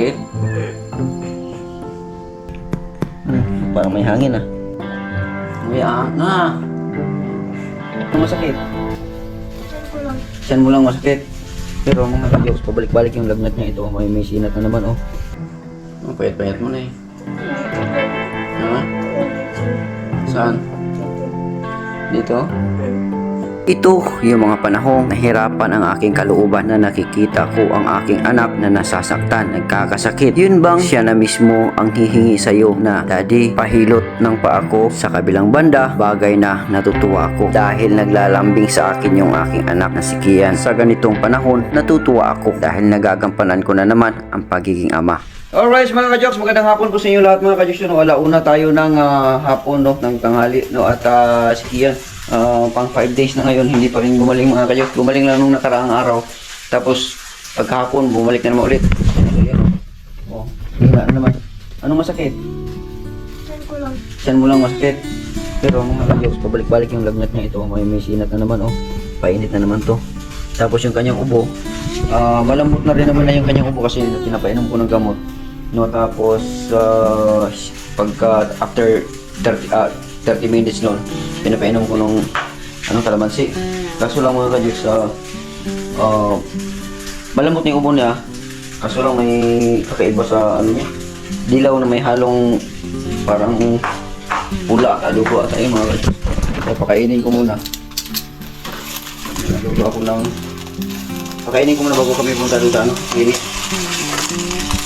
Masakit? Parang may hangin ah. May na. Masakit? Saan mo lang masakit? Pero mga ka-jokes, pabalik-balik yung lagnat niya ito. May sinat na naman oh. Oh, payat-payat mo na eh. Ha? Saan? Dito? Ito yung mga panahong nahirapan ang aking kalooban na nakikita ko ang aking anak na nasasaktan, nagkakasakit. Yun bang siya na mismo ang hihingi sa'yo na, Daddy, pahilot ng paa ko? Sa kabilang banda, bagay na natutuwa ako dahil naglalambing sa akin yung aking anak na si Kian. Sa ganitong panahon, natutuwa ako dahil nagagampanan ko na naman ang pagiging ama. Alright mga ka-jokes, magandang hapon po sa inyo lahat mga ka-jokes. No, alauna tayo ng hapon, no, ng tanghali, no, at si Kian, pang 5 days na ngayon, hindi pa rin gumaling mga ka-jokes. Gumaling lang nung nakaraang araw. Tapos pagkahapon, bumalik na naman ulit. Ayan, oh, hina na naman. Anong masakit? Saan mo lang masakit? Pero mga ka-jokes, pabalik-balik yung lagnat niya ito. May sinat na naman, oh. Painit na naman to. Tapos yung kanyang ubo, malambot na rin naman na yung kanyang ubo kasi pinapainom ko ng gamot. No, tapos pagka after 30 minutes noon, pinapainom ko ng kalamansi. Kaso lang mga ka-jokes, malambot na yung ubo niya. Kaso lang may kakaiba sa niya. Dilaw na may halong parang pula at dugo at ayun mga ka-jokes. So, pakainin ko muna. Naluto ako ng pakainin ko muna bago kami punta doon sa clinic.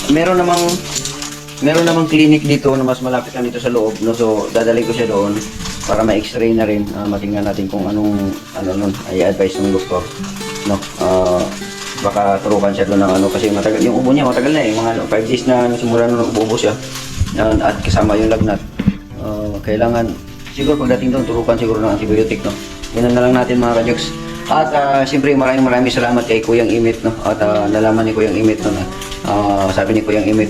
Meron namang clinic dito na mas malapit lang dito sa loob, no? So dadalhin ko siya doon para ma-x-ray na rin, matingnan natin kung anong nun ay advice ng doktor, no? Baka turukan siya doon ng kasi matagal yung ubo niya, matagal na eh, mga 5 days na simula nung ubo siya, at kasama yung lagnat. Kailangan siguro pagdating doon turukan siguro ng antibiotic, no? Yan na lang natin mga ka-jokes. At siyempre maraming salamat kay Kuyang Imit, no? At nalaman ni Kuyang Imit, no, na sabi ni Kuyang Imit,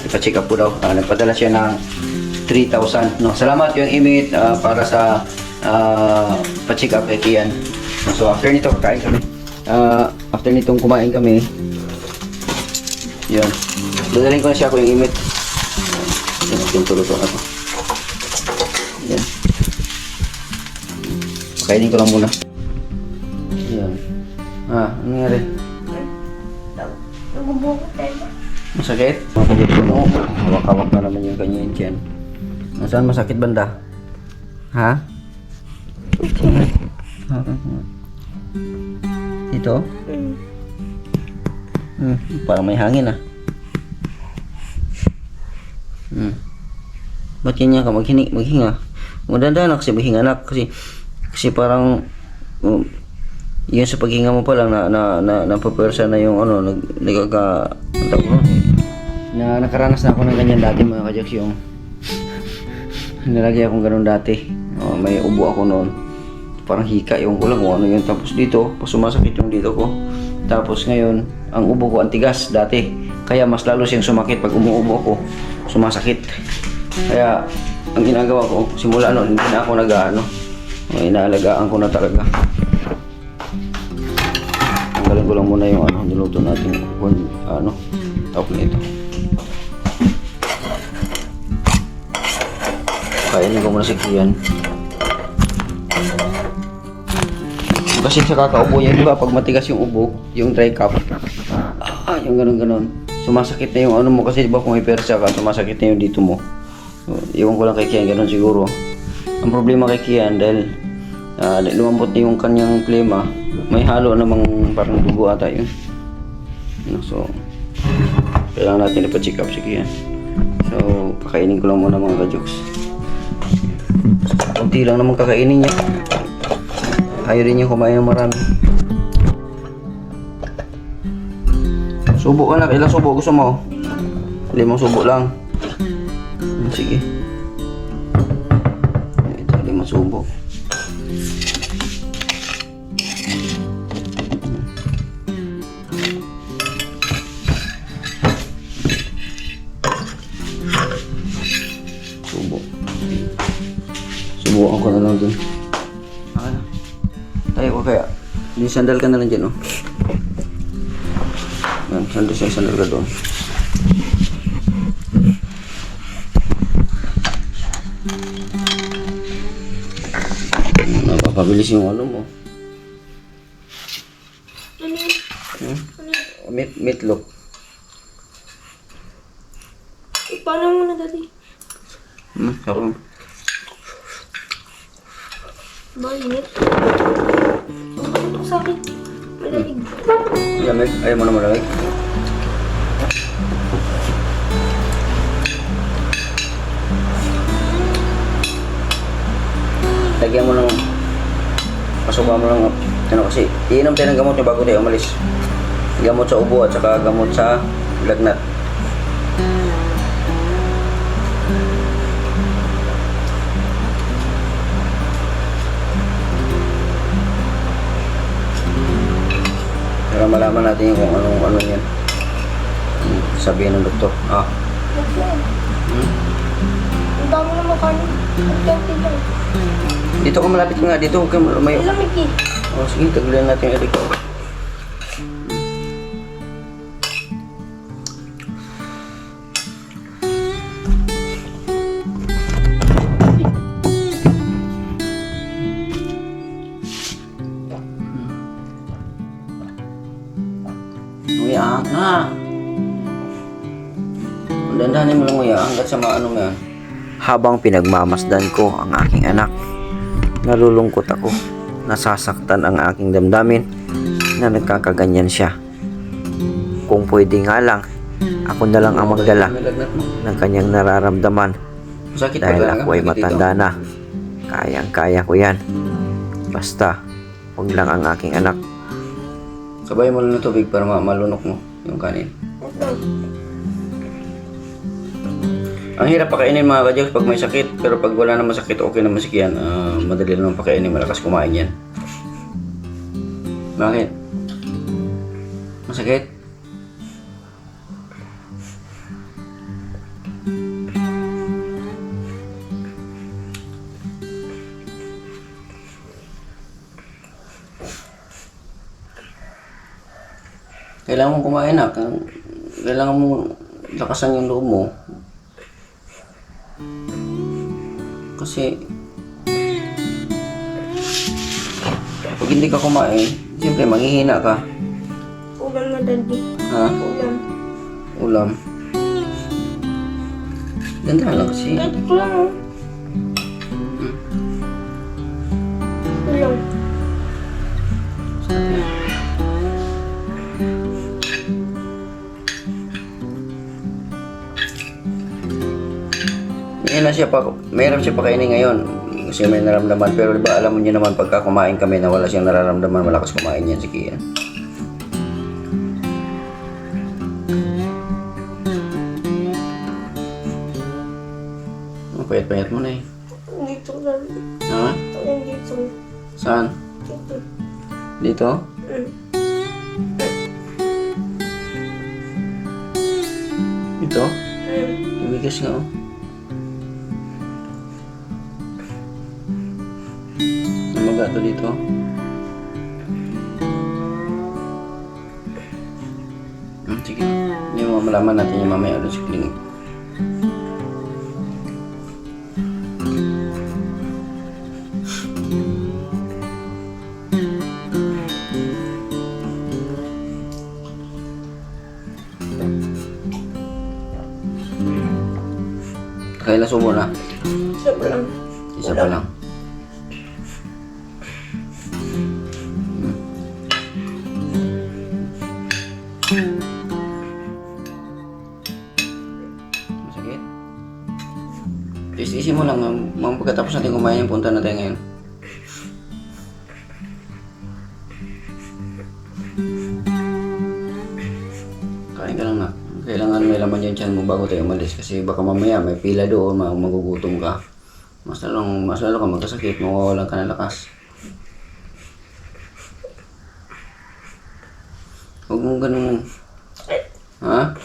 ipa-check up po daw. Nagpadala siya ng 3,000, no? Salamat Kuyang Imit para sa pa-check up kay Kian. So after nito kain kami. After nitong kumain kami, yun, dadalhin ko na siya Kuyang Imit. Yan, tulo-tulo ako. Yan, kainin ko lang muna. Yan. Ano nangyari? Masakit? Makapagod ko mo. Hawak-hawak na naman yung kanya yung tiyan. Nasaan masakit banda? Ha? Ito? Parang may hangin ah. Ba't ganyan ka? Maghinga. Maganda na kasi maghinga na. Kasi parang yun sa paghinga mo pa lang napapersa na yung nakaranas na ako ng ganyan dati mga ka-jokes, yung nilagay akong ganun dati. May ubo ako noon, parang hika yung ko lang kung ano yun. Tapos dito sumasakit yung dito ko. Tapos ngayon ang ubo ko antigas dati, kaya mas lalo siyang sumakit pag umuubo ako, sumasakit. Kaya ang ginagawa ko simula noon, hindi na ako inaalagaan ko na talaga. Tanggalin ko lang muna yung niluto natin top nito. Kainin ko muna si Kian. Kasi sa kakaubo niya, di ba, pag matigas yung ubo, yung dry cough, yung ganun-ganun, sumasakit na yung mo kasi, di ba, kung hipersa ka, sumasakit na yung dito mo. So, iwan ko lang kay Kian, ganun siguro. Ang problema kay Kian, dahil lumambot na yung kanyang plema, may halo namang parang dugo ata yun. So kailangan natin ipa-check up si Kian. So pakainin ko lang muna mga ka-jokes. Kunti lang naman kakainin niya. Ayaw rin niya kumain ng marami. Subo ka na, ilang subo gusto mo? 5 subo lang. Sige, ito 5 subo. Subukan ko na lang dun. Tayo ko kaya. Yung sandal ka na lang dyan, oh. Yan, sandal ka doon. Napapabilis yung ano mo. Ano yun? Hmm? Ano yun? Meatloaf. Paano mo na dati? Ako. Mainit. Ang patok sa akin. Malamig. Lamig. Ayaw mo na malamig. Lagyan mo ng pasukan mo ng ano kasi iinom tayo ng gamot niya bago tayo umalis. Gamot sa ubo at saka gamot sa lagnat. Para malaman natin kung ano yan. Sabihin ng doktor. Ang dami na makanin. Ang dami lang. Dito ka malapit nga. Dito ka lumayo. Malamig eh. Oh, sige, tagulan natin yung elik. Umiyak na. Dandanin mo lang umiyak hanggat sa maano mo yan. Habang pinagmamasdan ko ang aking anak, nalulungkot ako. Nasasaktan ang aking damdamin na nagkakaganyan siya. Kung pwede nga lang, ako na lang ang magdala ng kanyang nararamdaman. Dahil ako ay matanda na. Kayang-kaya ko yan. Basta, huwag lang ang aking anak. Sabay mo lang ng tubig para malunok mo yung kanin. Ang hirap pakainin mga kadyos pag may sakit, pero pag wala naman sakit, okay naman si Kian. Madali naman pakainin, malakas kumain yan. Bakit? Masakit? Kailangan mong kumain na. Kailangan mong lakasan yung loob mo. Kasi pag hindi ka kumain, siyempre manghihina ka. Ulam na daddy. Ha? Ulam. Ulam. Ganda lang kasi. Kahit ito lang oh. Ulam. Mayroon siya pakainin ngayon kasi may nararamdaman, pero diba alam mo niyo naman pagka kumain kami na wala siyang nararamdaman, malakas kumain yan si Kian. Ang payat-payat mo na eh. Dito lang. Ha? Ayan dito. Saan? Dito. Dito? Dito? Tumigas nga oh. Namaga to dito. Sige. Hindi mo malaman natin yung mamaya ulit sa clinic. Kailan subo na? Isa pa lang. Isa pa lang. Masakit? Tiis-tiisin mo lang. Mga pagkatapos natin kumain, punta na tayo ngayon. Kain ka lang na. Kailangan may laman yung tiyan mo bago tayo umalis kasi baka mamaya may pila doon, magugutom ka. Mas lalo ka magkasakit, mawawalan ka ng lakas. Huwag mong ganun. Ha?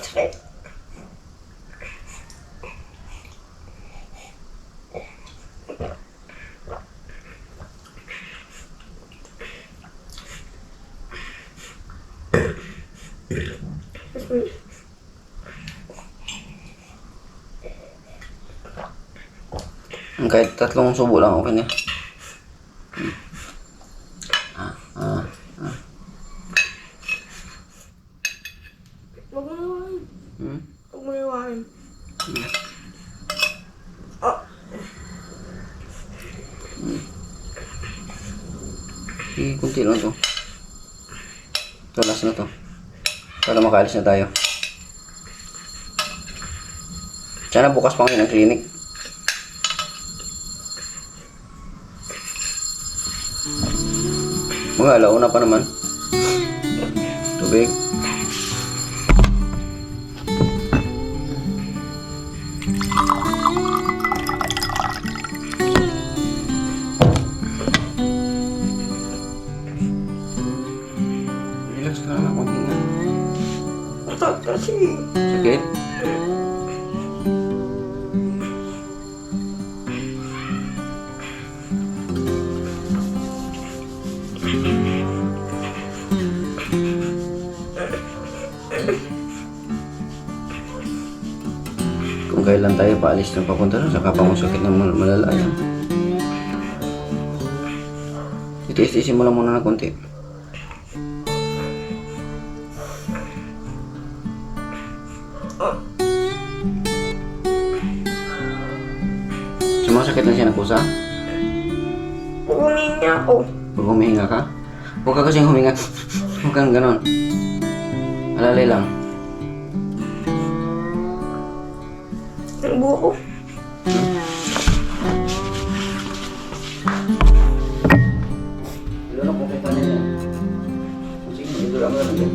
Kahit 3 subo lang, okay na. Huwag mo naman. Hmm? Huwag mo naman. Sige, kunti lang to. Ito, last na to. Para makaalis na tayo. Sana bukas pa ngayon ang clinic. Mga alauna pa naman. Tubig. Relax ka lang, konti na. Masakit kasi. Sakit? Kung kailan tayo paalis ng papunta doon, saka pa masakit ng malala yan. Itiis-tiisin mo lang muna ng konti. Sumasakit lang siya ng pusa? Huminga ako. Pag humihinga ka? Huwag ka kasing huminga. Huwag kang ganon. Alalay lang. Ang buho ko. Ilulok mo kita niya yan. Sige, ilulok mo lang yan.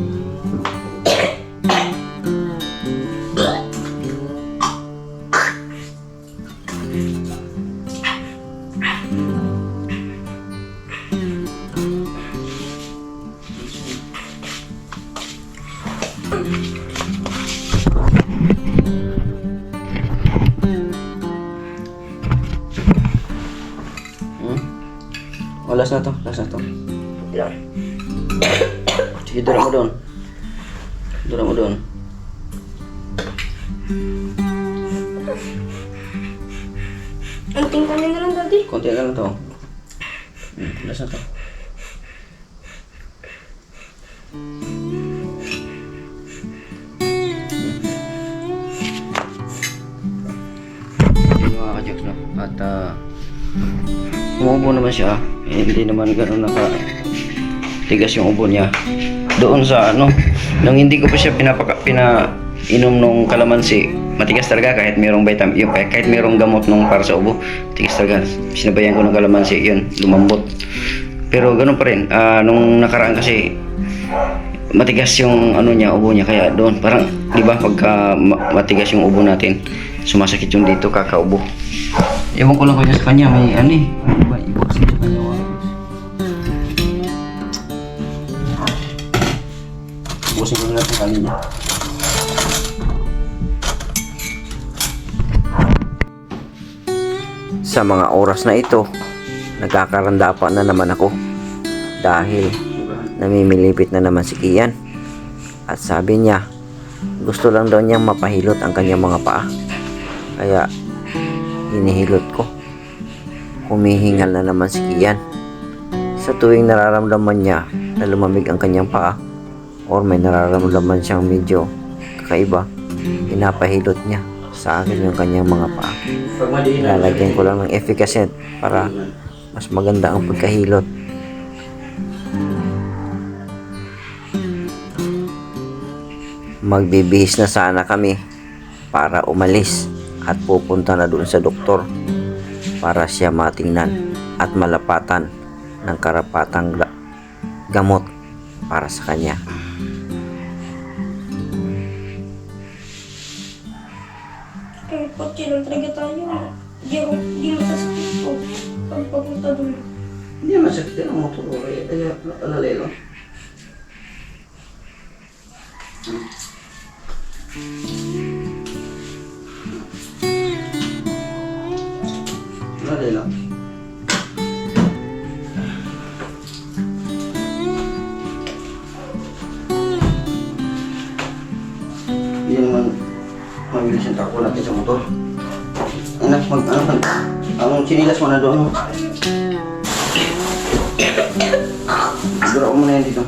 Oh, last na to. Last na to. Lang. Sige, dura mo doon. Dura mo doon. Anting kanin na lang, Daddy. Konti na lang to. Last na to. Yun mga ka-jokes, no? At umuubo naman siya. Hindi naman gano'n tigas yung ubo niya. Doon sa ano, nung hindi ko pa siya pinainom nung kalamansi, matigas talaga kahit mayroong vitamin, kahit mayroong gamot nung para sa ubo, matigas talaga. Sinabayan ko ng kalamansi, yun, lumambot. Pero gano'n pa rin, nung nakaraan kasi, matigas yung ano niya, ubo niya, kaya doon, parang, di ba, pagka matigas yung ubo natin, sumasakit yung dito, kakaubo. Ewan ko lang kaya sa kanya, may ano eh, ano ba, i-box sa kanya, busin ko na natin kanina. Sa mga oras na ito, nagkakaranda pa na naman ako dahil namimilipit na naman si Kian. At sabi niya, gusto lang daw niyang mapahilot ang kanyang mga paa. Kaya hinihilot ko. Humihingal na naman si Kian. Sa tuwing nararamdaman niya na lumamig ang kanyang paa, or may nararamdaman siyang medyo kakaiba, pinapahilot niya sa akin yung kanyang mga paa. Lalagyan ko lang ng efficacy para mas maganda ang pagkahilot. Magbibihis na sana kami para umalis at pupunta na doon sa doktor para siya matingnan at malapatan ng karapatang gamot para sa kanya. Kahit kotse lang talaga tayo. Di masasakit ko. Pag papunta doon. Hindi masakit ang motor ko, kaya alalay lang. Alalay lang. Hindi naman mabilis yung takbo natin sa motor. Anak, ano Ang sinilas mo na doon. Dura mo na yan dito.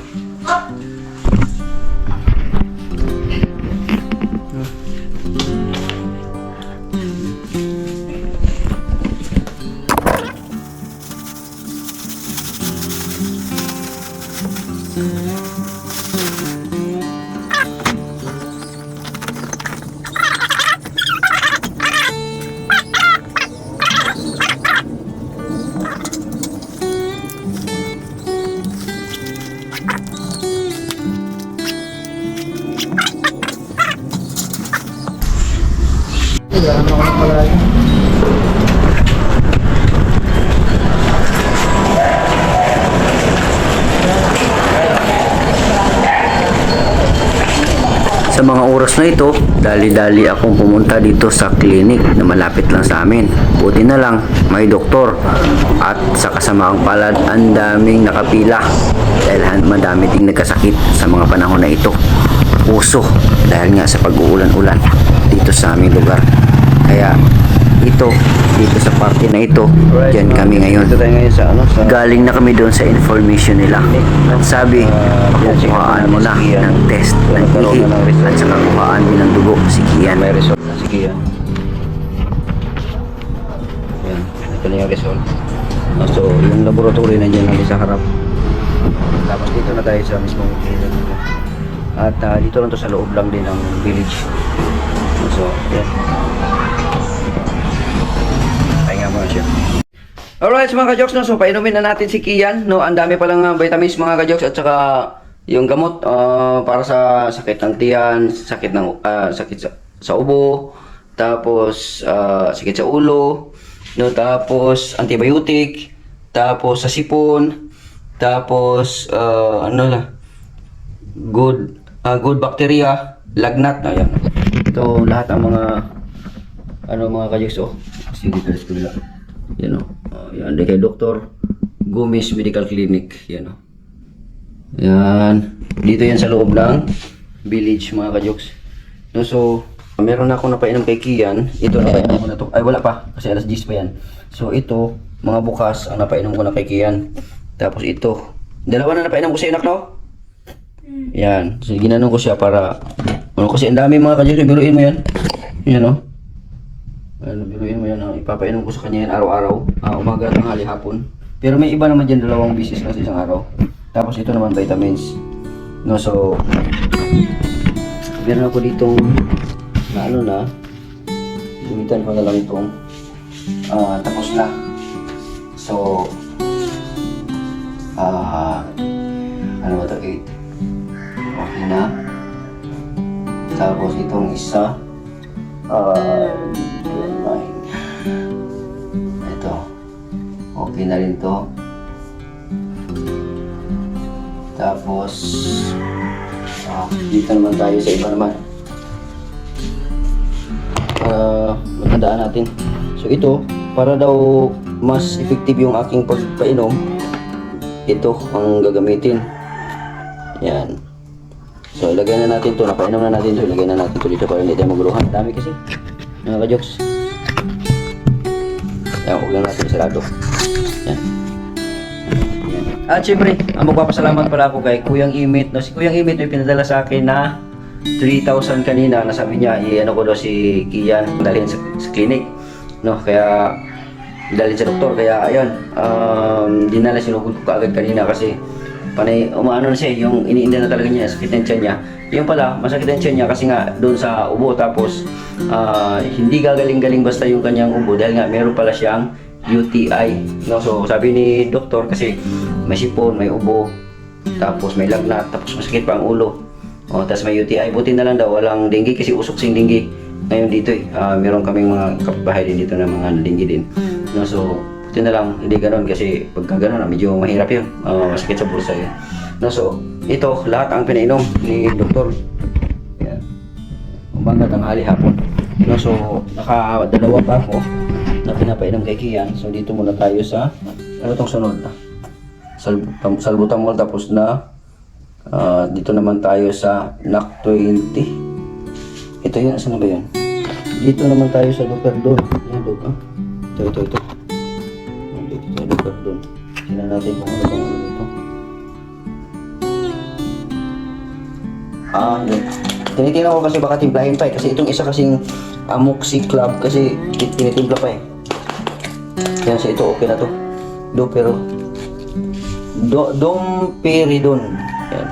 Sa mga oras na ito, dali-dali akong pumunta dito sa clinic na malapit lang sa amin. Buti na lang, may doktor. At sa kasamaang palad, ang daming nakapila. Dahil madami ding nagkasakit sa mga panahon na ito. Puso, dahil nga sa pag-uulan-ulan dito sa aming lugar. Kaya dito sa party na ito, dyan kami ngayon. Dito tayo ngayon sa ano, sa Galing na kami doon sa information nila. At sabi, kukuhaan mo na ng test ng ihi at saka kuhaan din ng dugo si Kian. may result na si Kian. Yan, ito na yung result. So, yung laboratory nandiyan lang sa harap. Tapos dito na tayo sa mismong clinic. At dito lang to sa loob lang din ng village. So, yan. Pahinga mo na siya. Alright, mga ka-jokes, no? So, painumin na natin si Kian. No? Ang dami palang vitamins, mga ka-jokes, at saka yung gamot para sa sakit ng tiyan, sakit sa ubo, tapos sakit sa ulo, no? Tapos antibiotic, tapos sa sipon, tapos good bacteria, lagnat. Ayan. Ito lahat ang mga mga ka-jokes. Kasi dito sa eskwela. Yan o. Yan, kay Dr. Gomez Medical Clinic. Yan o. Yan. Dito yan sa loob ng village, mga ka-jokes. No, so, meron na ako napainom kay Kian. Ito napainom ko na to. Ay, wala pa. Kasi alas 10 pa yan. So, ito, mga bukas, ang napainom ko na kay Kian. Tapos ito. Dalawa na napainom ko sa anak, no? Yan. So, ginanong ko siya para... kasi ang dami, mga ka-jokes. Biruin mo yan. Yan o. Biruin mo yan, ipapainom ko sa kanya yan araw-araw, umaga, tanghali, hapon. Pero may iba naman dyan, 2 bisis na sa isang araw. Tapos ito naman vitamins. No, so meron ako ditong gamitan ko na lang itong tapos na. So ano ba ito? 8. Okay na. Tapos itong isa ito okay na rin to. Tapos dito naman tayo sa iba naman para matandaan natin. So ito, para daw mas effective yung aking pagpainom, ito ang gagamitin. Yan. So ilagay na natin to, napainom na natin to, ilagay na natin to dito para hindi tayo maguluhan. Dami kasi mga ka-jokes. Yan, huwag lang natin sarado. Yan. At syempre, ang magpapasalamat pala ako kay Kuyang Imit. No, si Kuyang Imit may pinadala sa akin na 3,000 kanina na sabi niya, i-ano ko daw si Kian, dalhin sa clinic. No, kaya dalhin sa doktor. Kaya ayun, dinala sinugod ko kaagad kanina kasi panay umaano na siya, yung iniinda na talaga niya, sakit ng tiyan niya. Yung pala, masakit ang tiyan niya kasi nga doon sa ubo, tapos hindi gagaling-galing basta yung kanyang ubo dahil nga meron pala siyang UTI. No, so sabi ni doktor kasi may sipon, may ubo, tapos may lagnat, tapos masakit pa ang ulo. Tapos may UTI. Buti na lang daw walang dengue kasi usok sing dengue. Ngayon dito meron kaming mga kapitbahay din dito na mga dengue din. No, so buti na lang hindi ganoon kasi pagka ganoon medyo mahirap yun. Masakit sa bulsa yun. No, so ito lahat ang pinainom ni doktor. Yan. Umaga, tanghali, hapon. No, so nakadalawa pa ako na pinapainom kay Kian. So dito muna tayo sa ano tong sunod na salbutamol, tapos na dito naman tayo sa NAC 20. Ito yun, saan na ba yun? Dito naman tayo sa Luperdol. Yan, ito. doon. Tingnan natin kung ano bang ano dito. Yun. Tinitingnan ko kasi baka timplahin pa eh. Kasi itong isa kasing Amoxi Club kasi tinitimpla pa eh. Yan sa ito, okay na to. Domperidone. Yan.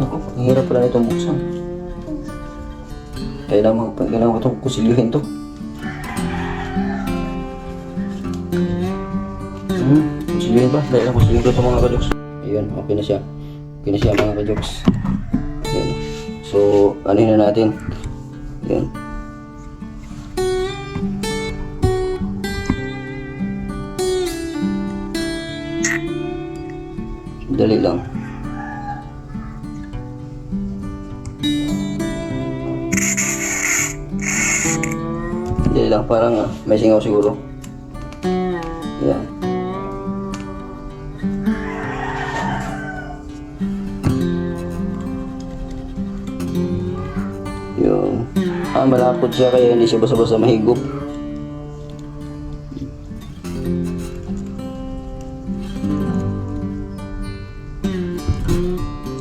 Ako, ang hirap pala nitong buksan. Kailangan ko itong kusilyuhin to. Kusilyuhin ba? Dahil lang kusilyuhin ko ito mga kajoks. Ayun, okay na siya. Okay na siya mga kajoks. Ayan. So, ano na natin? Ayan. Dali lang. Dali lang, parang may singaw siguro. Ayan. Yun. Malapot siya kaya hindi siya basta-basta mahigop.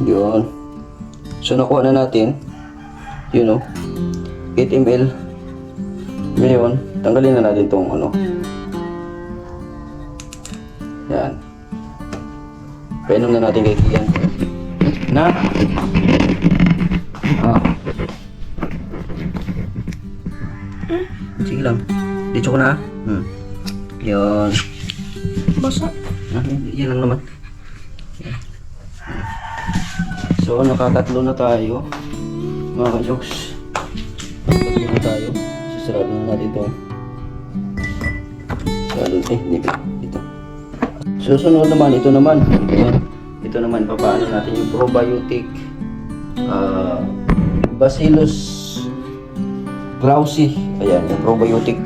Yun. So nakuha na natin. Yun o. 8 ml. Ngayon, tanggalin na natin tong ano. Yan. Painom na natin kay Kian. Na. Sige lang. Dito ko na. Yun. Basa. Yan lang naman. So, nakatatlo na tayo. Mga ka-jokes. Tatlo na tayo. Sasarado na natin ito. Dito. Susunod naman, ito naman. Ayan. Ito naman, papaano natin yung probiotic. Bacillus Clausi. Ayan, yung probiotic.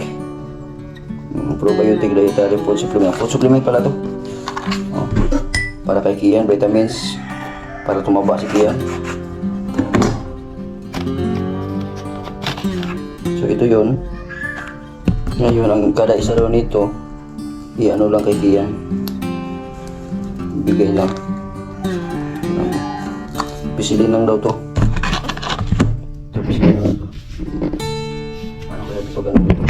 Probiotic dietary food supplement. Food supplement pala to. Para kay Kian, vitamins. Para tumaba si Kian. So ito yun. Ngayon, ang kada isa daw nito, i-ano lang kay Kian. Bigay lang. Pisilin lang daw to. Ito, pisilin lang to. Ano kaya ito pag ano ito?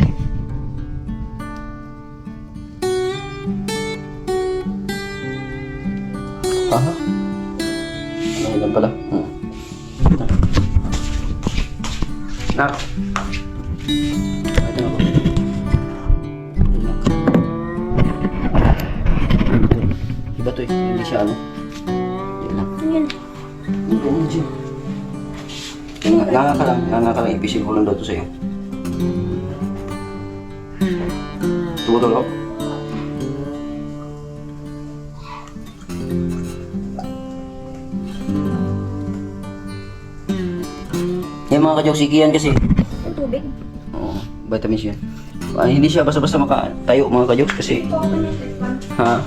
Aha. Ano yan pala? Nak. Ito na ba? Iba to eh. Hindi siya ano. Yan. Nangaka lang. Ipisil ko lang daw to sa'yo. Tumutulog. Yan mga ka-jokes, si Kian kasi. Yung tubig. Oo, vitamins yan. Hindi siya basta-basta makatayo mga ka-jokes kasi. Ha?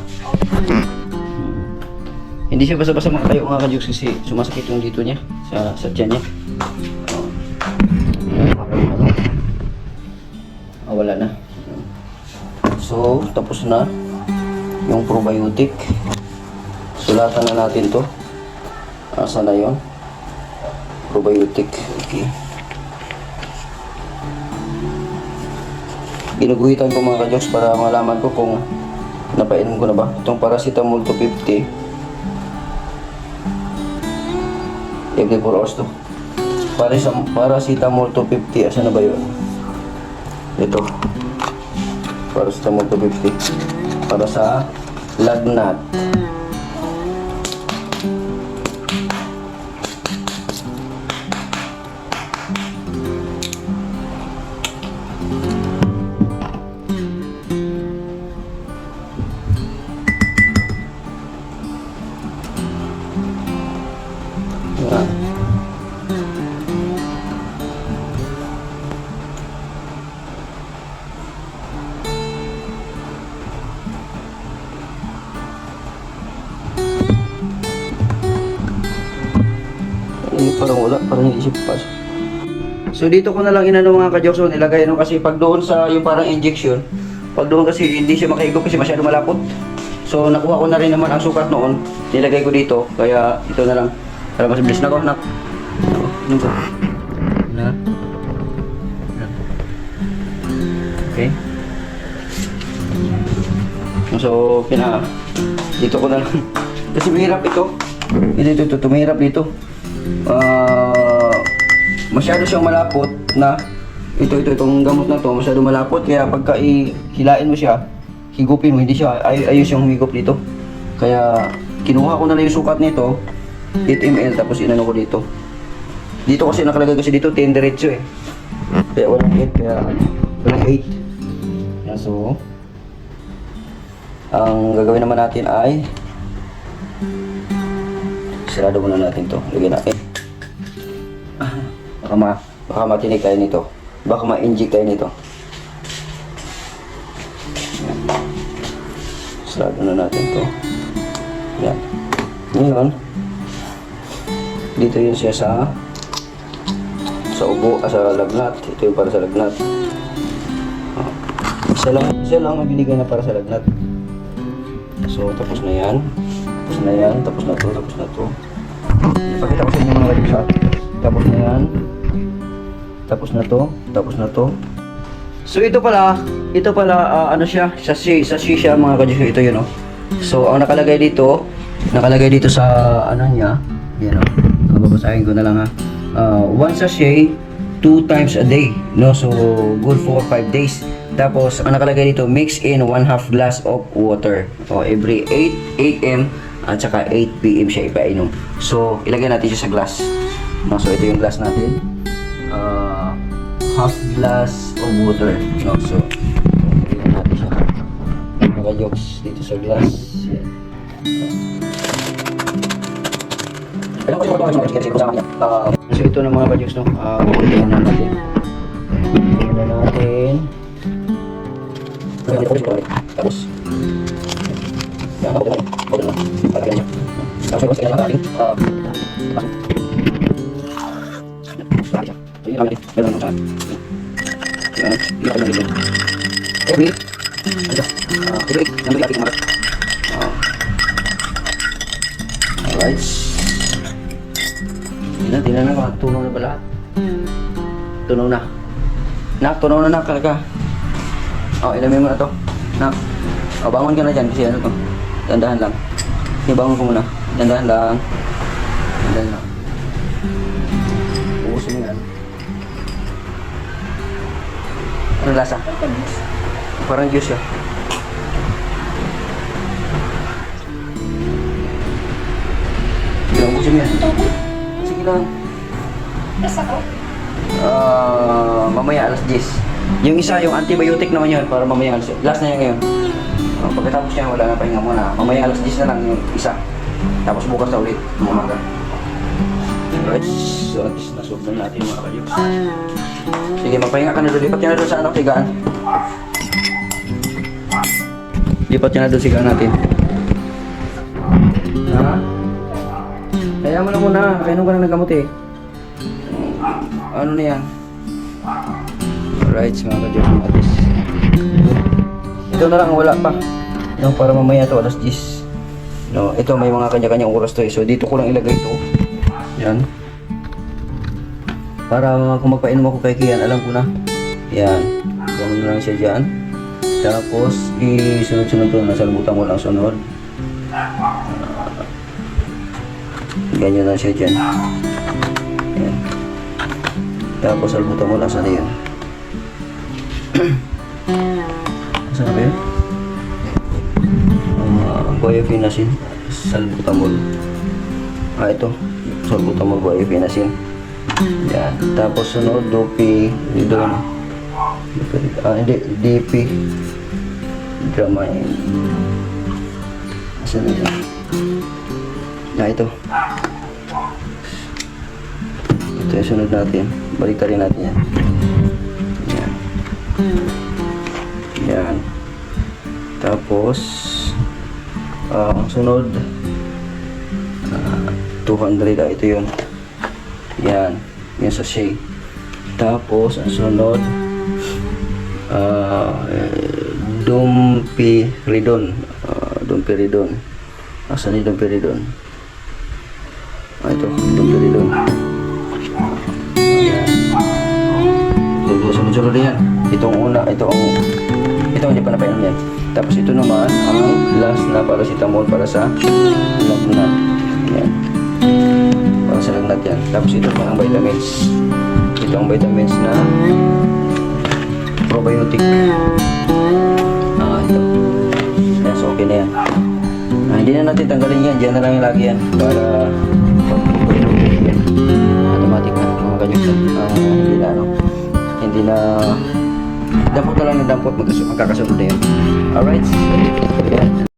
Hindi siya basta-basta makatayo mga ka-jokes kasi sumasakit yung dito niya. Sa tiyan niya. Wala na. So, tapos na yung probiotic. Sulatan na natin to. Asa na yun? Probiotic. Okay. Ginuguhitan ko mga ka-jokes para malaman ko kung napainom ko na ba. Itong paracetamol 250. Every 4 hours to. Paracetamol 250. Asa na ba yun? Ito. Paracetamol 250. Para sa lagnat. Parang wala, parang hindi siya papasok. So dito ko na lang inano mga ka-jokes, nilagay no kasi pag doon sa yung parang injection, pag doon kasi hindi siya makahigop kasi masyado malapot. So nakuha ko na rin naman ang sukat noon, nilagay ko dito, kaya ito na lang. Para mas bilis na ko, nak. Ano ko? Na. Okay. So, dito ko na lang. Kasi mahirap ito. Ito, mahirap dito. Masyado siyang malapot na itong gamot na to, masyado malapot. Kaya pagka hilain mo siya, higupin mo, hindi siya, ayos yung humigop dito. Kaya, kinuha ko na lang yung sukat nito, 8 ml, tapos inano ko dito. Dito kasi nakalagay kasi dito, 10 diretso eh. Kaya walang 8, kaya walang 8. Yan, so, ang gagawin naman natin ay sarado muna natin to. Lagyan natin. Baka matinig tayo nito. Baka ma-inject tayo nito. Yan. Sarado na natin to. Yan. Ngayon, dito yun siya sa ubo, sa lagnat. Ito yung para sa lagnat. Isa lang ang binigay na para sa lagnat. So, tapos na yan. Tapos na yan. Tapos na to. Tapos na to. Ipakita ko sa inyo mga kajok. Tapos na yan. Tapos na to. Tapos na to. So, ito pala, ano siya? Sachet siya mga kajok. Ito yun, no? So, ang nakalagay dito sa, ano niya, yan, no? Babasahin ko na lang, ha? 1 sachet, 2 times a day, no? So, good for 5 days. Tapos, ang nakalagay dito, mix in 1/2 glass of water. O, every 8 a.m. at saka 8 p.m. siya ipainom. So, ilagay natin siya sa glass. No? So, ito yung glass natin. Half glass of water. No? So, ilagay natin siya. Naka-jokes dito sa glass. Yan. So, ito na mga ka-jokes, no? Kukuntihan na natin. Kukuntihan na natin. Tapos yan, ako naman. Palagyan niya. Tapos kaya lang natin. So, yun lang natin. Meron lang sa yan. Hindi ako nalito. Every number natin kumarat. Alright. Tingnan na. Tunaw na ba lahat? Tunaw na. Tunaw na talaga. Ilamin mo na to. Bangon ka na dyan kasi ano to. Dandahan lang. Okay, bangon ko muna. Dandahan lang. Dandahan lang. Ubusin mo yan. Ano lasa? Parang juice siya. Sige lang, ubusin mo yan. Sige lang. Nasa ko? Mamaya alas 10. Yung isa, yung antibiotic naman yun para mamaya alas 10. Last na yan ngayon. Pagkatapos niya, wala na pahinga muna. Mamaya alas 10 na lang yung isa. Tapos bukas na ulit, umaga. Alright, so at least nasolve na natin mga ka-jokes. Sige, magpahinga ka na doon. Lipat ka na doon sa higaan. Lipat ka na doon sa higaan natin. Ha? Kaya mo na muna. Kainom ka na ng gamot eh. Ano na yan? Alright, mga ka-jokes, at least ito na lang, wala pa. No, para mamaya to alas 10. No, ito may mga kanya-kanyang oras to eh. So dito ko lang ilagay ito. Yan. Para kung magpainom ako kay Kian, alam ko na. Yan. Gawin lang siya dyan. Tapos, isunod-sunod ko. Nasalbutan ko lang sunod. Ganyan lang siya dyan. Yan. Tapos, salbutan ko lang sana yun. Saan ba yun? Guaifenasin. Salbutamol. Ito. Salbutamol, guaifenasin. Yan. Tapos sunod, dopi. Doon. Hindi. DP. Dramine. Asan na yun? Ito. Ito yung sunod natin. Balik rin natin yan. Yan. Yan. Tapos ang sunod 200 ito yun. Yan. Yung sachet. Tapos, ang sunod, Domperidone. Domperidone. Asan yung Domperidone? Ito, Domperidone. Ayan. So, sunod-sunod din yan. Itong una, ito hindi pa napainom yan. Tapos ito naman, ang last na paracetamol para sa lagnat. Ayan. Para sa lagnat yan. Tapos ito pa ang vitamins. Ito ang vitamins na probiotic. Ito. Yan, so okay na yan. Hindi na natin tanggalin yan. Diyan na lang yung lagi yan. Para automatic na. Mga kanyos. Hindi na ano. Hindi na dampot na lang ng dampot. Magkakasunod na yan. Alright. Yan.